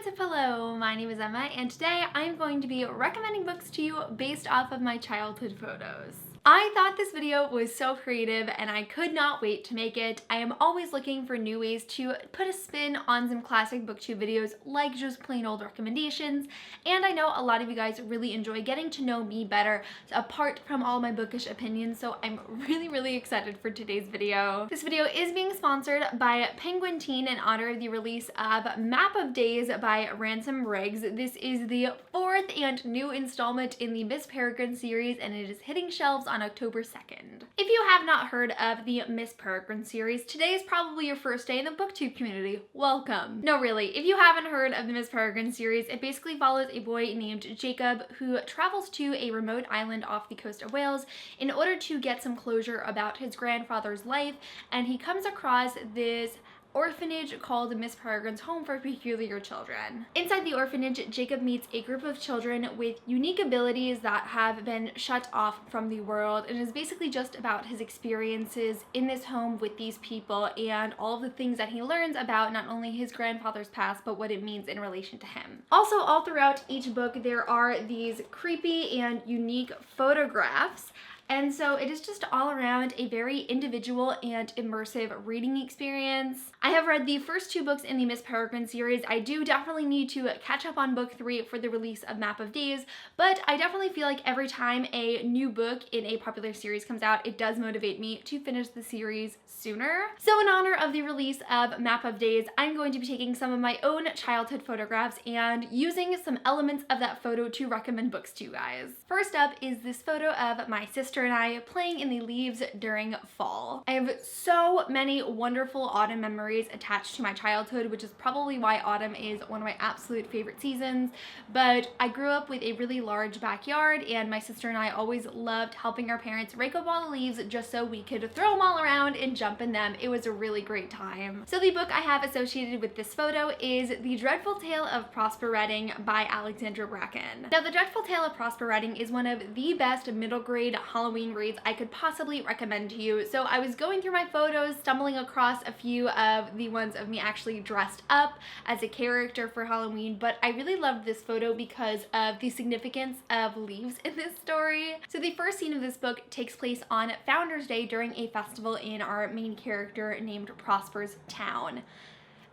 what's up? Hello, my name is Emma, and today I'm going to be recommending books to you based off of my childhood photos. I thought this video was so creative and I could not wait to make it. I am always looking for new ways to put a spin on some classic booktube videos like just plain old recommendations, and I know a lot of you guys really enjoy getting to know me better apart from all my bookish opinions, so I'm really excited for today's video. This video is being sponsored by Penguin Teen in honor of the release of Map of Days by Ransom Riggs. This is the fourth and new installment in the Miss Peregrine series, and it is hitting shelves on October 2nd. If you have not heard of the Miss Peregrine series, today is probably your first day in the booktube community. Welcome. No, really, if you haven't heard of the Miss Peregrine series, it basically follows a boy named Jacob who travels to a remote island off the coast of Wales in order to get some closure about his grandfather's life, and he comes across this orphanage called Miss Peregrine's Home for Peculiar Children. Inside the orphanage, Jacob meets a group of children with unique abilities that have been shut off from the world, and is basically just about his experiences in this home with these people and all of the things that he learns about not only his grandfather's past but what it means in relation to him. Also, all throughout each book there are these creepy and unique photographs. And so it is just all around a very individual and immersive reading experience. I have read the first two books in the Miss Peregrine series. I do definitely need to catch up on book 3 for the release of Map of Days, but I definitely feel like every time a new book in a popular series comes out, it does motivate me to finish the series sooner. So in honor of the release of Map of Days, I'm going to be taking some of my own childhood photographs and using some elements of that photo to recommend books to you guys. First up is this photo of my sister and I playing in the leaves during fall. I have so many wonderful autumn memories attached to my childhood, which is probably why autumn is one of my absolute favorite seasons. But I grew up with a really large backyard, and my sister and I always loved helping our parents rake up all the leaves just so we could throw them all around and jump in them. It was a really great time. So the book I have associated with this photo is The Dreadful Tale of Prosper Redding by Alexandra Bracken. Now, The Dreadful Tale of Prosper Redding is one of the best middle grade Halloween reads I could possibly recommend to you. So I was going through my photos, stumbling across a few of the ones of me actually dressed up as a character for Halloween, but I really loved this photo because of the significance of leaves in this story. So the first scene of this book takes place on Founders Day during a festival in our main character named Prosper's town.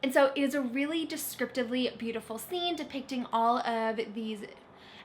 And so it is a really descriptively beautiful scene depicting all of these.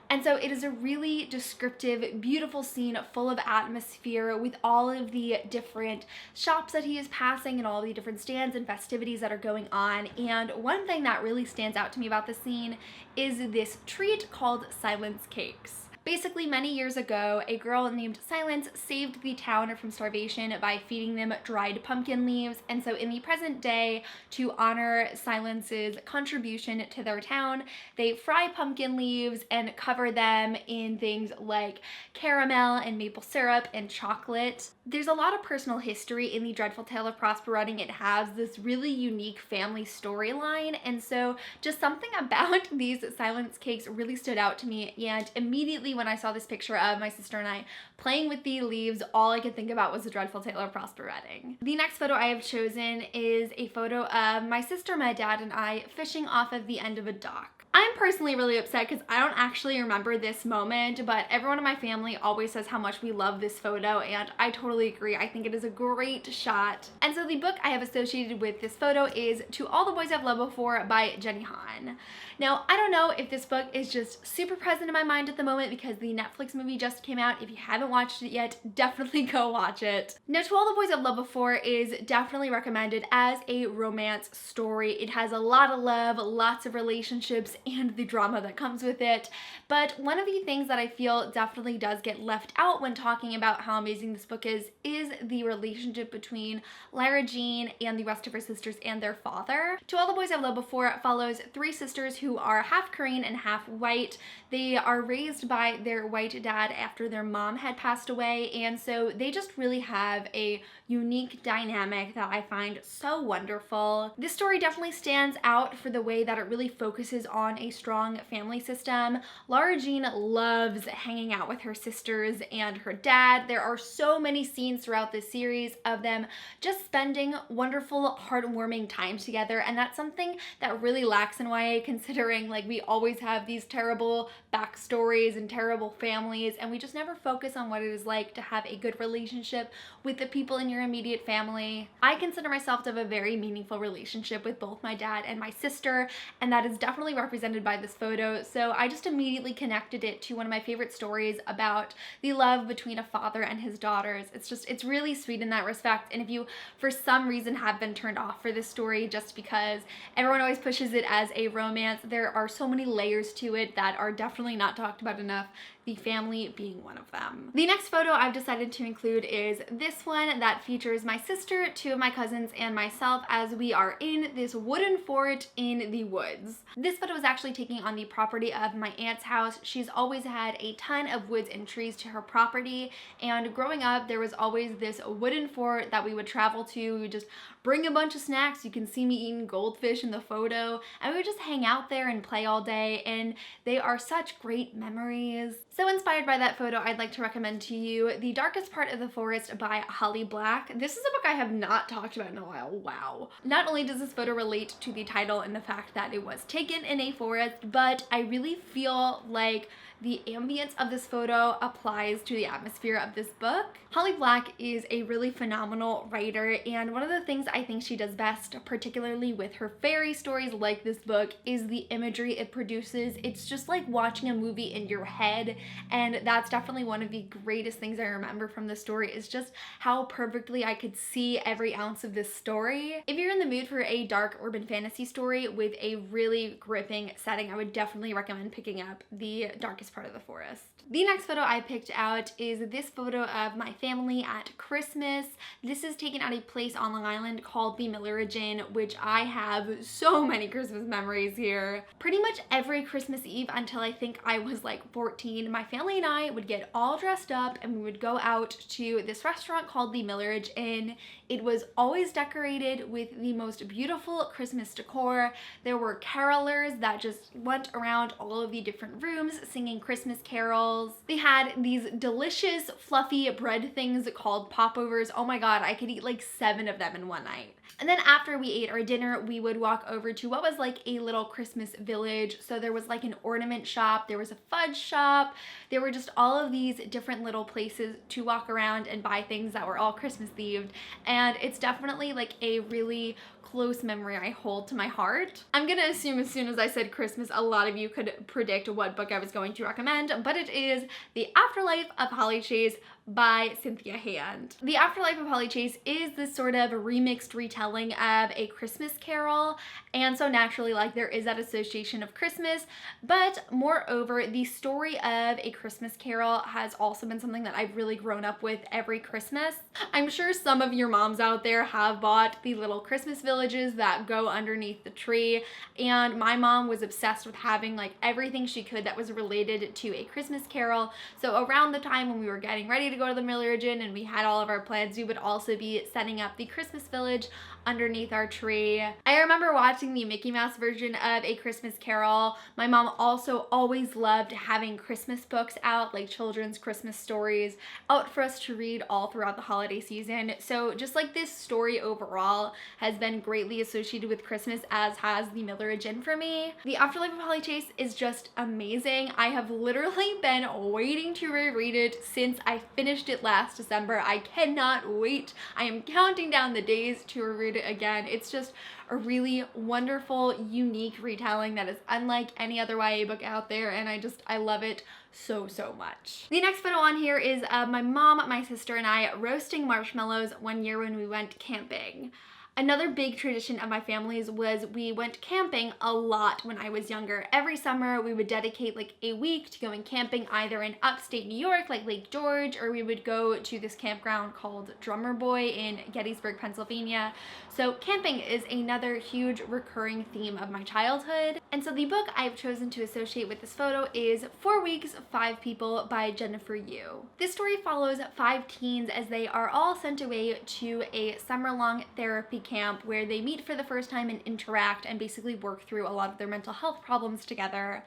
And so it is a really descriptive, beautiful scene full of atmosphere with all of the different shops that he is passing and all the different stands and festivities that are going on. And one thing that really stands out to me about the scene is this treat called Silence Cakes. Basically, many years ago, a girl named Silence saved the town from starvation by feeding them dried pumpkin leaves. And so in the present day, to honor Silence's contribution to their town, they fry pumpkin leaves and cover them in things like caramel and maple syrup and chocolate. There's a lot of personal history in The Dreadful Tale of Prosper Redding. It has this really unique family storyline, and so just something about these Silence Cakes really stood out to me, and immediately when I saw this picture of my sister and I playing with the leaves, all I could think about was The Dreadful Tale of Prosper Redding. The next photo I have chosen is a photo of my sister, my dad, and I fishing off of the end of a dock. I'm personally really upset because I don't actually remember this moment, but everyone in my family always says how much we love this photo, and I totally agree. I think it is a great shot. And so the book I have associated with this photo is To All the Boys I've Loved Before by Jenny Han. Now, I don't know if this book is just super present in my mind at the moment because the Netflix movie just came out. If you haven't watched it yet, definitely go watch it. Now, To All the Boys I've Loved Before is definitely recommended as a romance story. It has a lot of love, lots of relationships, and the drama that comes with it. But one of the things that I feel definitely does get left out when talking about how amazing this book is the relationship between Lara Jean and the rest of her sisters and their father. To All the Boys I've Loved Before follows 3 sisters who are half Korean and half white. They are raised by their white dad after their mom had passed away, and so they just really have a unique dynamic that I find so wonderful. This story definitely stands out for the way that it really focuses on on a strong family system. Lara Jean loves hanging out with her sisters and her dad. There are so many scenes throughout this series of them just spending wonderful, heartwarming time together, and that's something that really lacks in YA, considering like we always have these terrible backstories and terrible families, and we just never focus on what it is like to have a good relationship with the people in your immediate family. I consider myself to have a very meaningful relationship with both my dad and my sister, and that is definitely represented by this photo, so I just immediately connected it to one of my favorite stories about the love between a father and his daughters. It's really sweet in that respect, and if you for some reason have been turned off for this story just because everyone always pushes it as a romance, there are so many layers to it that are definitely not talked about enough, the family being one of them. The next photo I've decided to include is this one that features my sister, two of my cousins, and myself as we are in this wooden fort in the woods. This photo was actually taken on the property of my aunt's house. She's always had a ton of woods and trees to her property, and growing up there was always this wooden fort that we would travel to. We would just bring a bunch of snacks. You can see me eating goldfish in the photo, and we would just hang out there and play all day, and they are such great memories. So inspired by that photo, I'd like to recommend to you The Darkest Part of the Forest by Holly Black. This is a book I have not talked about in a while. Wow. Not only does this photo relate to the title and the fact that it was taken in a forest, but I really feel like the ambience of this photo applies to the atmosphere of this book. Holly Black is a really phenomenal writer, and one of the things I think she does best, particularly with her fairy stories like this book, is the imagery it produces. It's just like watching a movie in your head, and that's definitely one of the greatest things I remember from this story, is just how perfectly I could see every ounce of this story. If you're in the mood for a dark urban fantasy story with a really gripping setting, I would definitely recommend picking up The Darkest Part of the Forest. The next photo I picked out is this photo of my family at Christmas. This is taken at a place on Long Island called the Millerage Inn, which I have so many Christmas memories here. Pretty much every Christmas Eve until I think I was like 14, my family and I would get all dressed up and we would go out to this restaurant called the Millerage Inn. It was always decorated with the most beautiful Christmas decor. There were carolers that just went around all of the different rooms singing Christmas carols. They had these delicious fluffy bread things called popovers. Oh my god, I could eat like 7 of them in one night. And then after we ate our dinner, we would walk over to what was like a little Christmas village. So there was like an ornament shop, there was a fudge shop, there were just all of these different little places to walk around and buy things that were all Christmas themed. And it's definitely like a really close memory I hold to my heart. I'm gonna assume as soon as I said Christmas, a lot of you could predict what book I was going to recommend, but it is The Afterlife of Holly Chase by Cynthia Hand. The Afterlife of Holly Chase is this sort of remixed retelling of A Christmas Carol, and so naturally like there is that association of Christmas, but moreover the story of A Christmas Carol has also been something that I've really grown up with every Christmas. I'm sure some of your moms out there have bought the little Christmas villages that go underneath the tree, and my mom was obsessed with having like everything she could that was related to A Christmas Carol. So around the time when we were getting ready to go to the Millerage Inn and we had all of our plans, we would also be setting up the Christmas village underneath our tree. I remember watching the Mickey Mouse version of A Christmas Carol. My mom also always loved having Christmas books out, like children's Christmas stories, out for us to read all throughout the holiday season. So just like this story overall has been greatly associated with Christmas, as has the Millerage Inn for me. The Afterlife of Holly Chase is just amazing. I have literally been waiting to reread it since I finished it last December. I cannot wait. I am counting down the days to reread it again. It's just a really wonderful, unique retelling that is unlike any other YA book out there, and I love it so much. The next photo on here is of my mom, my sister, and I roasting marshmallows one year when we went camping. Another big tradition of my family's was we went camping a lot when I was younger. Every summer we would dedicate like a week to going camping either in upstate New York like Lake George, or we would go to this campground called Drummer Boy in Gettysburg, Pennsylvania. So camping is another huge recurring theme of my childhood. And so the book I've chosen to associate with this photo is 4 Weeks, 5 People by Jennifer Yu. This story follows 5 teens as they are all sent away to a summer-long therapy camp where they meet for the first time and interact and basically work through a lot of their mental health problems together.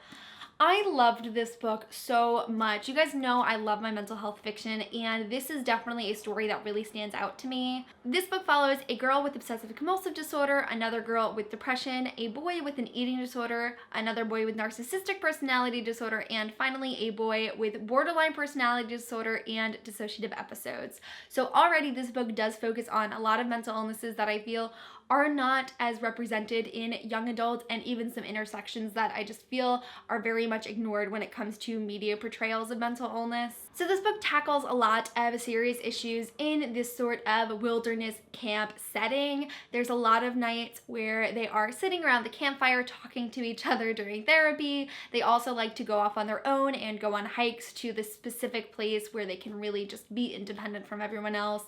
I loved this book so much. You guys know I love my mental health fiction, and this is definitely a story that really stands out to me. This book follows a girl with obsessive compulsive disorder, another girl with depression, a boy with an eating disorder, another boy with narcissistic personality disorder, and finally a boy with borderline personality disorder and dissociative episodes. So already this book does focus on a lot of mental illnesses that I feel are not as represented in young adults, and even some intersections that I just feel are very much ignored when it comes to media portrayals of mental illness. So this book tackles a lot of serious issues in this sort of wilderness camp setting. There's a lot of nights where they are sitting around the campfire talking to each other during therapy. They also like to go off on their own and go on hikes to this specific place where they can really just be independent from everyone else.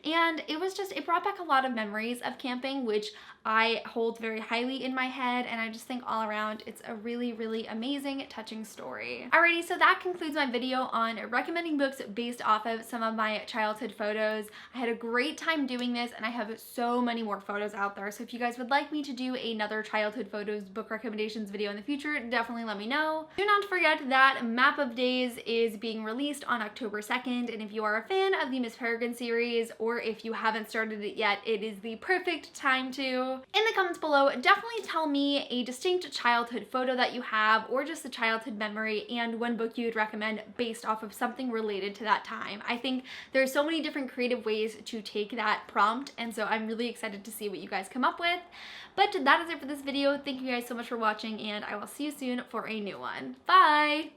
And it brought back a lot of memories of camping, which I hold very highly in my head, and I just think all around it's a really, really amazing, touching story. Alrighty, so that concludes my video on recommending books based off of some of my childhood photos. I had a great time doing this, and I have so many more photos out there, so if you guys would like me to do another childhood photos book recommendations video in the future, definitely let me know. Do not forget that Map of Days is being released on October 2nd, and if you are a fan of the Miss Peregrine series, or if you haven't started it yet, it is the perfect time to. In the comments below, definitely tell me a distinct childhood photo that you have, or just a childhood memory, and one book you would recommend based off of something related to that time. I think there's so many different creative ways to take that prompt, and so I'm really excited to see what you guys come up with. But that is it for this video. Thank you guys so much for watching, and I will see you soon for a new one. Bye!